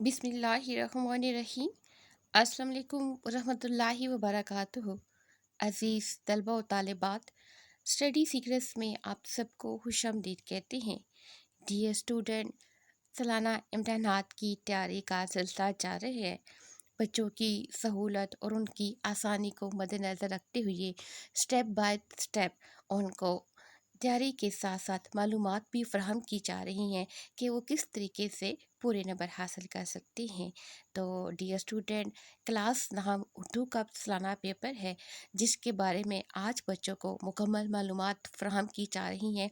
बिस्मिल्लाहिर्रहमानिर्रहीम। अस्सलाम वालेकुम रहमतुल्लाहि व बरकातुहू। अज़ीज़ तलबा व तालिबात, स्टडी सीक्रेट्स में आप सबको खुशामदीद कहते हैं। डियर स्टूडेंट, सालाना इम्तहानात की तैयारी का सिलसिला जारी है। बच्चों की सहूलत और उनकी आसानी को मद्देनज़र रखते हुए स्टेप बाय स्टेप उनको तैयारी के साथ साथ मालूमात भी फ़राहम की जा रही हैं कि वो किस तरीके से पूरे नंबर हासिल कर सकते हैं। तो डियर स्टूडेंट, क्लास नाम उर्दू का सालाना पेपर है, जिसके बारे में आज बच्चों को मुकम्मल मालूमात फ़राहम की जा रही हैं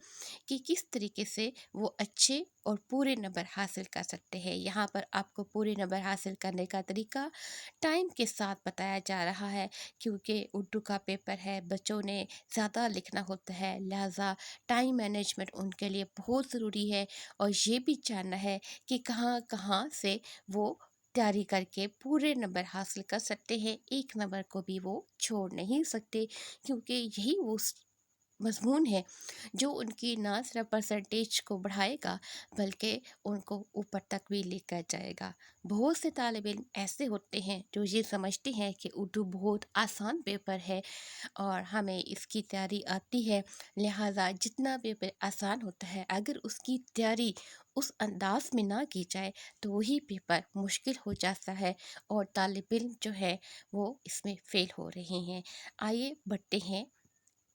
कि किस तरीके से वो अच्छे और पूरे नंबर हासिल कर सकते हैं। यहाँ पर आपको पूरे नंबर हासिल करने का तरीका टाइम के साथ बताया जा रहा है, क्योंकि उर्दू का पेपर है, बच्चों ने ज़्यादा लिखना होता है, लिहाजा टाइम मैनेजमेंट उनके लिए बहुत ज़रूरी है। और ये भी जानना है कि कहाँ कहाँ से वो तैयारी करके पूरे नंबर हासिल कर सकते हैं, एक नंबर को भी वो छोड़ नहीं सकते, क्योंकि यही वो मज़मून है जो उनकी ना सिर्फ परसेंटेज को बढ़ाएगा बल्कि उनको ऊपर तक भी लेकर जाएगा। बहुत से तालिब इल्म ऐसे होते हैं जो ये समझते हैं कि उर्दू बहुत आसान पेपर है और हमें इसकी तैयारी आती है, लिहाजा जितना पेपर आसान होता है अगर उसकी तैयारी उस अंदाज में ना की जाए तो वही पेपर मुश्किल हो जाता है और तालिब इल्म जो है वो इसमें फ़ेल हो रहे हैं। आइए बढ़ते हैं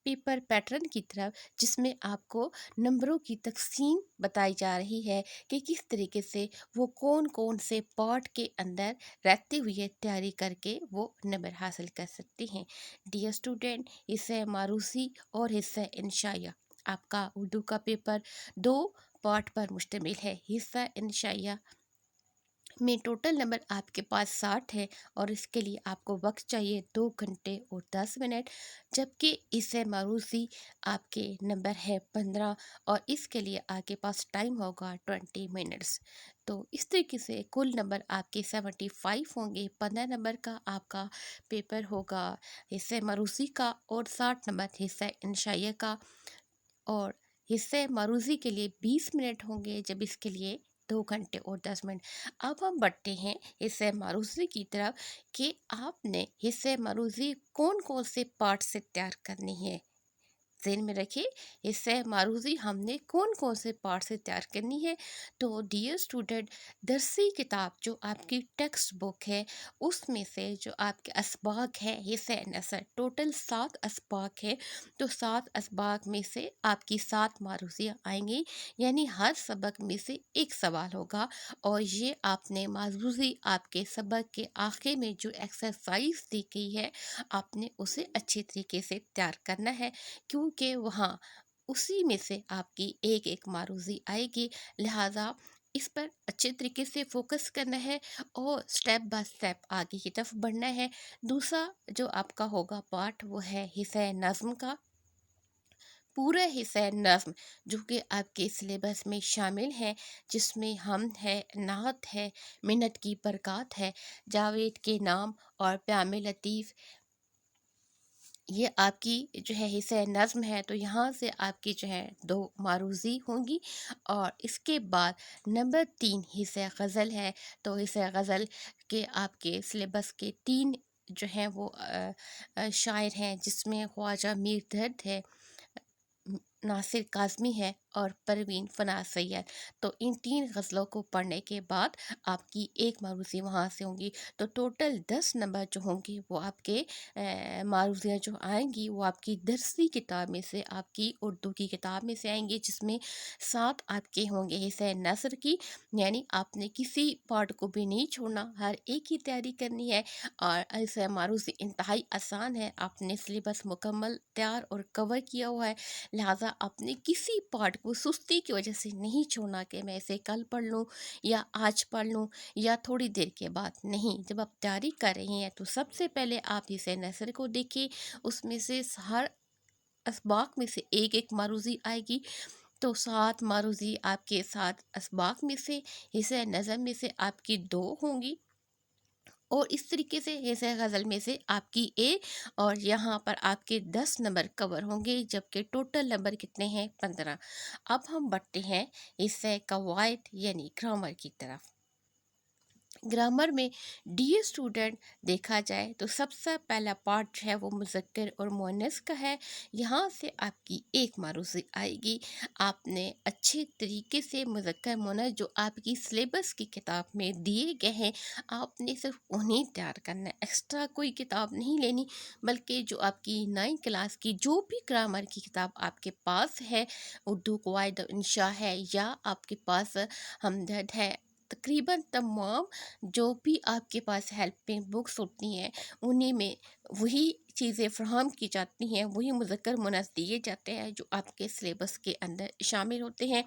पेपर पैटर्न की तरफ, जिसमें आपको नंबरों की तकसीम बताई जा रही है कि किस तरीके से वो कौन कौन से पार्ट के अंदर रहते हुए तैयारी करके वो नंबर हासिल कर सकते हैं। डियर स्टूडेंट, हिस्सा मारूसी और हिस्सा इंशाइया, आपका उर्दू का पेपर दो पार्ट पर मुश्तमिल है। हिस्सा इंशाइया में टोटल नंबर आपके पास 60 है और इसके लिए आपको वक्त चाहिए 2 घंटे और 10 मिनट, जबकि इससे मारूसी आपके नंबर है 15 और इसके लिए आपके पास टाइम होगा 20 मिनट्स। तो इस तरीके से कुल नंबर आपके 75 होंगे। 15 नंबर का आपका पेपर होगा हिस्से मारूसी का और 60 नंबर हिस्सा इंशाइया का, और हिस्से मारूज़ी के लिए 20 मिनट होंगे, जब इसके लिए 2 घंटे और 10 मिनट। अब हम बढ़ते हैं हिस्से मारूज़ी की तरफ कि आपने हिस्से मारूज़ी कौन कौन से पार्ट से तैयार करनी है। ज़हन में रखिए, हिस्से मारूज़ी हमने कौन कौन से पार्ट से तैयार करनी है। तो डियर स्टूडेंट, दरसी किताब जो आपकी टेक्स्ट बुक है उसमें से जो आपके असबाक है हिस्से नसर, टोटल 7 असबाक है। तो 7 असबाक में से आपकी 7 मारूज़ियाँ आएंगी, यानी हर सबक में से एक सवाल होगा और ये आपने मारूज़ी आपके सबक के आखिर में जो एक्सरसाइज दी गई है आपने उसे अच्छे तरीके से तैयार करना है, क्योंकि वहाँ उसी में से आपकी एक एक मारूज़ी आएगी। लिहाजा इस पर अच्छे तरीके से फोकस करना है और स्टेप बाय स्टेप आगे की तरफ बढ़ना है। दूसरा जो आपका होगा पार्ट वो है हिस्सा नज़्म का। पूरा हिस्सा नज़्म जो कि आपके सिलेबस में शामिल है, जिसमें हम है, नात है, मिन्नत की बरक़ात है, जावेद के नाम और प्याम लतीफ़, ये आपकी जो है हिस्सा नज़्म है। तो यहाँ से आपकी जो है 2 मारूज़ी होंगी और इसके बाद नंबर 3 हिस्सा गज़ल है। तो हिस्सा गज़ल के आपके सिलेबस के 3 जो हैं वो शायर हैं, जिसमें ख्वाजा मीर दर्द है, नासिर काज़मी है और परवीन फ़नाज़ सैयद। तो इन 3 गज़लों को पढ़ने के बाद आपकी एक मारूज़ी वहाँ से होंगी। तो टोटल 10 नंबर जो होंगे वो आपके मारूज़ियाँ जो आएँगी वो आपकी दरसी किताब में से, आपकी उर्दू की किताब में से आएँगी, जिसमें 7 आपके होंगे हिस्सा नस्र की, यानी आपने किसी पार्ट को भी नहीं छोड़ना, हर एक की तैयारी करनी है। और हिस्सा मारूज़ी इंतहाई आसान है, आपने सिलेबस मुकम्मल तैयार और कवर किया हुआ है, लिहाजा आपने किसी पार्ट को सुस्ती की वजह से नहीं छोड़ना कि मैं इसे कल पढ़ लूँ या आज पढ़ लूँ या थोड़ी देर के बाद। नहीं, जब आप तैयारी कर रही हैं तो सबसे पहले आप इसे नसर को देखिए, उसमें से हर असबाक में से एक एक मारूज़ी आएगी। तो 7 मारूज़ी आपके 7 असबाक में से, हिस्सा नज़म में से आपकी 2 होंगी और इस तरीके से हिस्सा गज़ल में से आपकी ए, और यहाँ पर आपके 10 नंबर कवर होंगे, जबकि टोटल नंबर कितने हैं 15। अब हम बढ़ते हैं हिस्सा कवायद यानी ग्रामर की तरफ। ग्रामर में डियर स्टूडेंट देखा जाए तो सबसे पहला पार्ट जो है वो मुज़क्कर और मुअन्नस का है। यहाँ से आपकी एक मारूसी आएगी। आपने अच्छे तरीके से मुज़क्कर मुअन्नस जो आपकी सिलेबस की किताब में दिए गए हैं, आपने सिर्फ उन्हीं तैयार करना है, एक्स्ट्रा कोई किताब नहीं लेनी। बल्कि जो आपकी 9 क्लास की जो भी ग्रामर की किताब आपके पास है, उर्दू कवायद इंशा है या आपके पास हमदर्द है, तकरीबन तमाम जो भी आपके पास हेल्पिंग बुक्स होती हैं, उन्हीं में वही चीज़ें फ़राहम की जाती हैं, वही मुज़क्कर मुअन्नस दिए जाते हैं जो आपके सिलेबस के अंदर शामिल होते हैं।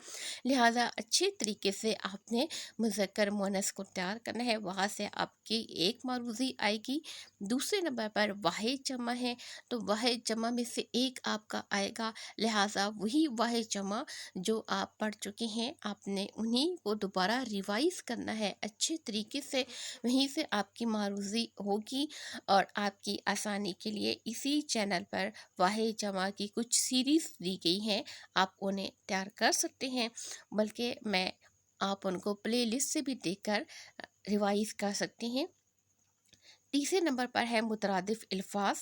लिहाजा अच्छे तरीके से आपने मुज़क्कर मुअन्नस को तैयार करना है। वहाँ से आपकी एक मारूज़ी आएगी। दूसरे नंबर पर वाहिद जमा है, तो वाहिद जमा में से एक आपका आएगा। लिहाजा वही वाहिद जमा जो आप पढ़ चुके हैं, आपने उन्हीं को दोबारा रिवाइज़ करना है अच्छे तरीके से। वहीं से आपकी मारूज़ी होगी। और आपकी आसानी के लिए इसी चैनल पर वाहिद जमा की कुछ सीरीज़ दी गई हैं, आप उन्हें तैयार कर सकते हैं। बल्कि आप उनको प्लेलिस्ट से भी देखकर रिवाइज़ कर सकते हैं। तीसरे नंबर पर है मुतरादिफ अल्फाज।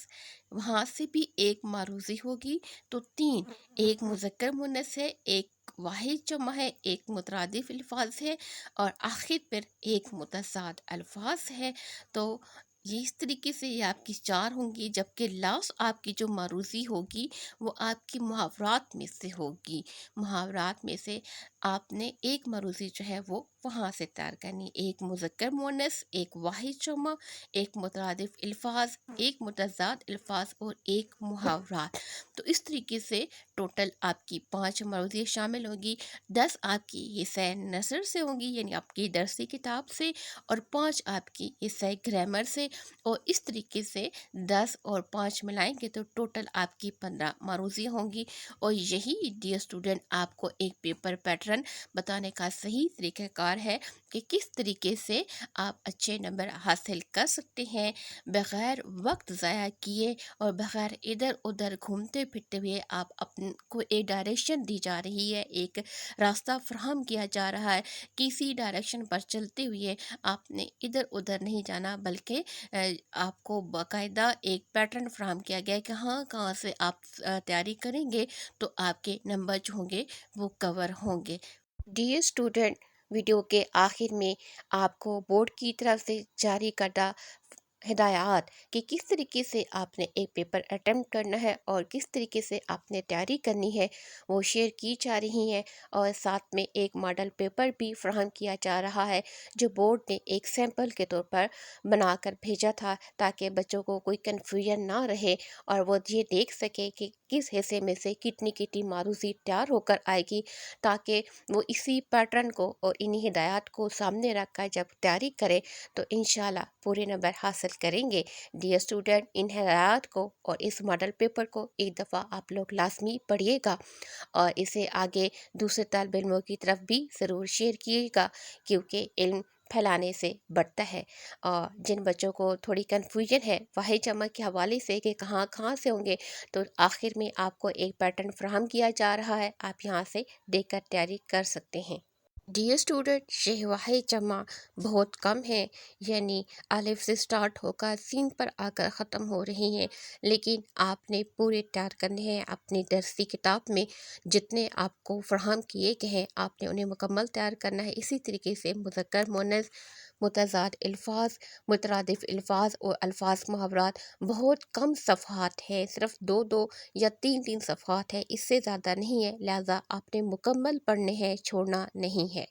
वहाँ से भी एक मारूज़ी होगी। तो 3, एक मुज़क्कर मुअन्नस है, एक वाहिद जमा है, एक मुतरादिफ अल्फाज है और आखिर पर एक मुतज़ाद अल्फाज है। तो ये इस तरीके से ये आपकी 4 होंगी, जबकि लास्ट आपकी जो मारूज़ी होगी वो आपकी मुहावरात में से होगी। मुहावरात में से आपने एक मारूज़ी जो है वो वहाँ से तैयार करनी। एक मुज़क्कर मुअन्नस, एक वाहिद जमा, एक मुतरादिफ अल्फाज, एक मुतज़ाद अल्फाज और एक मुहावरात। तो इस तरीके से टोटल आपकी 5 मौज़ूअ शामिल होगी। 10 आपकी हिस्सा नसर से होंगी, यानी आपकी दरसी किताब से, और 5 आपकी हिस्सा ग्रामर से। और इस तरीके से 10 और 5 मिलाएंगे तो टोटल आपकी 15 मौज़ूअ होंगी। और यही डियर स्टूडेंट आपको एक पेपर पैटर्न बताने का सही तरीक़ाकार है कि किस तरीके से आप अच्छे नंबर हासिल कर सकते हैं बग़ैर वक्त ज़ाया किए और बग़ैर इधर उधर घूमते फिरते हुए। आप अपन को एक डायरेक्शन दी जा रही है, एक रास्ता फ्राहम किया जा रहा है, किसी डायरेक्शन पर चलते हुए आपने इधर उधर नहीं जाना, बल्कि आपको बाकायदा एक पैटर्न फ्राहम किया गया है कि हाँ कहाँ से आप तैयारी करेंगे तो आपके नंबर जो होंगे वो कवर होंगे। डियर स्टूडेंट, वीडियो के आखिर में आपको बोर्ड की तरफ से जारी करदा हिदायत कि किस तरीके से आपने एक पेपर अटेम्प्ट करना है और किस तरीके से आपने तैयारी करनी है वो शेयर की जा रही हैं। और साथ में एक मॉडल पेपर भी फ्राहम किया जा रहा है जो बोर्ड ने एक सैंपल के तौर पर बनाकर भेजा था, ताकि बच्चों को कोई कन्फ्यूजन ना रहे और वो ये देख सके कि किस हिस्से में से कितनी कितनी मारूज़ी तैयार होकर आएगी, ताकि वो इसी पैटर्न को और इन्हीं हिदायत को सामने रख कर जब तैयारी करे तो इंशाल्लाह पूरे नंबर हासिल करेंगे। डियर स्टूडेंट, इन हिदायत को और इस मॉडल पेपर को एक दफ़ा आप लोग लाजमी पढ़िएगा और इसे आगे दूसरे तालिब इल्मों की तरफ भी ज़रूर शेयर कीजिएगा, क्योंकि इल्म फैलाने से बढ़ता है। और जिन बच्चों को थोड़ी कन्फ्यूजन है वाहिद जमा के हवाले से कि कहाँ कहाँ से होंगे, तो आखिर में आपको एक पैटर्न फ्राहम किया जा रहा है, आप यहाँ से देखकर तैयारी कर सकते हैं। डियर स्टूडेंट, ये वाहिद जमा बहुत कम है, यानी अलिफ से स्टार्ट होकर सीन पर आकर ख़त्म हो रही हैं, लेकिन आपने पूरे तैयार करने हैं अपनी दरसी किताब में। जितने आपको फ़राहम किए गए हैं आपने उन्हें मुकम्मल तैयार करना है। इसी तरीके से मुज़क्कर मुअन्नस, मुतज़ाद अल्फाज, मुतरादिफ अल्फाज और अल्फाज मुहावरात बहुत कम सफ़हात हैं, सिर्फ 2-2 या 3-3 सफ़हात है, इससे ज़्यादा नहीं है। लिहाजा आपने मुकम्मल पढ़ने हैं, छोड़ना नहीं है।